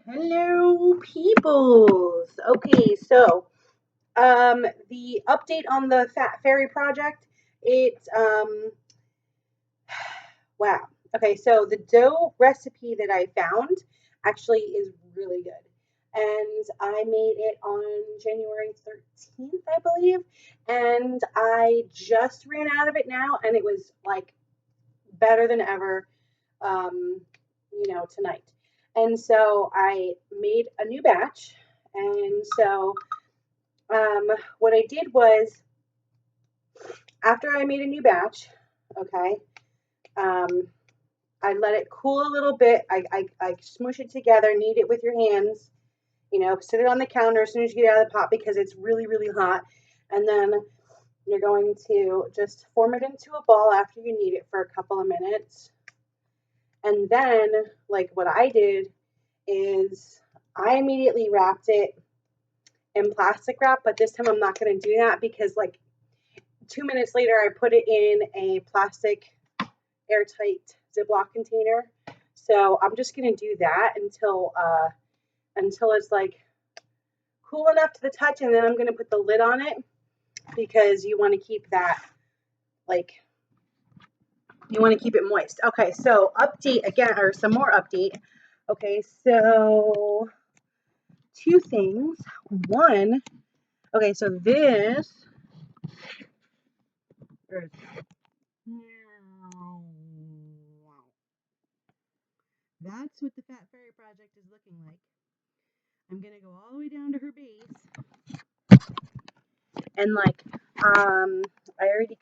Hello, peoples. Okay, so the update on the Fat Fairy project. Wow. Okay, so the dough recipe that I found actually is really good, and I made it on January 13th, I believe, and I just ran out of it now, and it was like better than ever. Um, tonight. And so I made a new batch. And so what I did was after I made a new batch, okay, um, I let it cool a little bit. I smoosh it together, knead it with your hands, sit it on the counter as soon as you get out of the pot because it's really, really hot. And then you're going to just form it into a ball after you knead it for a couple of minutes. And then, like what I did is I immediately wrapped it in plastic wrap, but this time I'm not going to do that because like 2 minutes later I put it in a plastic airtight Ziploc container. So I'm just going to do that until it's like cool enough to the touch, and then I'm going to put the lid on it because you want to keep that like you want to keep it moist. Okay, so update again, or some more update. Okay, so two things. One, okay, so this is that's what the Fat Fairy project is looking like. I'm gonna go all the way down to her base, and like, I already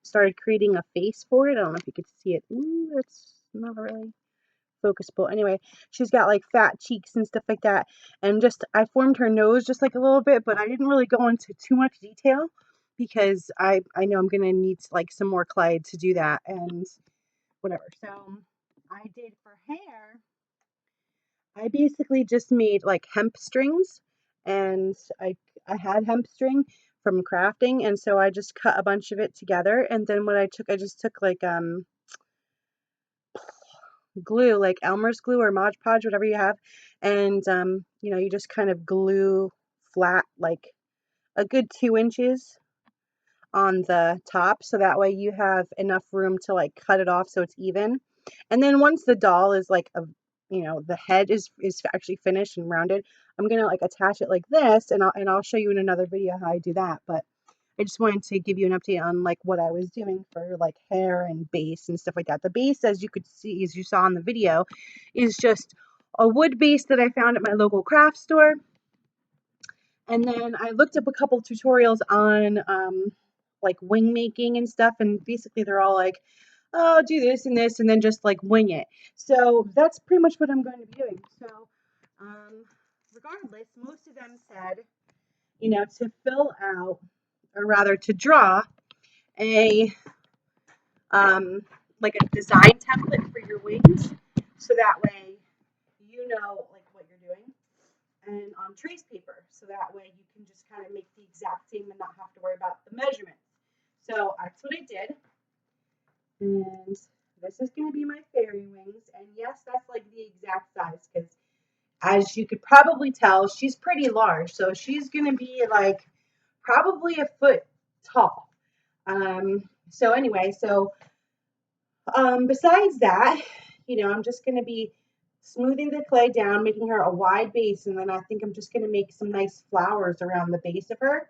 started creating a face for it. I don't know if you could see it. Ooh, that's not really focusable. Anyway, she's got like fat cheeks and stuff like that, and just I formed her nose just like a little bit, but I didn't really go into too much detail because I know I'm gonna need like some more clay to do that and whatever. So I did for hair. I basically just made like hemp strings, and I had hemp string from crafting, and so I just cut a bunch of it together, and then what I just took like glue, like Elmer's glue or Mod Podge, whatever you have, and you just kind of glue flat like a good 2 inches on the top, so that way you have enough room to like cut it off so it's even. And then once the doll is like the head is actually finished and rounded, I'm gonna like attach it like this, and I'll show you in another video how I do that. But I just wanted to give you an update on like what I was doing for like hair and base and stuff like that. The base, as you could see, as you saw in the video, is just a wood base that I found at my local craft store. And then I looked up a couple tutorials on like wing making and stuff, and basically they're all like, oh, do this and this, and then just like wing it. So that's pretty much what I'm going to be doing. So regardless, most of them said, to fill out, or rather to draw a like a design template for your wings, so that way you know like what you're doing, and on trace paper, so that way you can just kind of make the exact same and not have to worry about the measurements. So that's what I did, and this is going to be my fairy wings, and yes, that's like the exact size because as you could probably tell, she's pretty large, so she's going to be like probably a foot tall. So anyway, besides that, I'm just going to be smoothing the clay down, making her a wide base, and then I think I'm just going to make some nice flowers around the base of her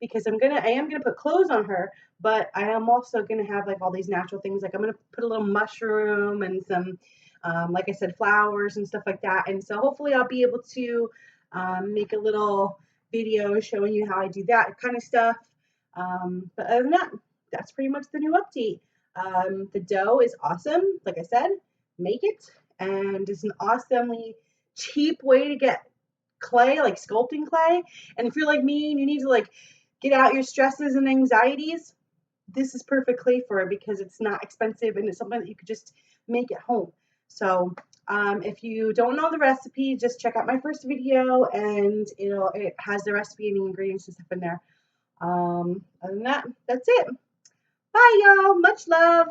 because I am gonna put clothes on her, but I am also gonna have like all these natural things. Like I'm gonna put a little mushroom and some, like I said, flowers and stuff like that. And so hopefully I'll be able to make a little video showing you how I do that kind of stuff. But other than that, that's pretty much the new update. The dough is awesome. Like I said, make it, and it's an awesomely cheap way to get clay, like sculpting clay. And if you're like me and you need to like get out your stresses and anxieties, this is perfect clay for it because it's not expensive and it's something that you could just make at home. So if you don't know the recipe, just check out my first video, and it has the recipe and the ingredients and stuff in there. Other than that, that's it. Bye, y'all. Much love.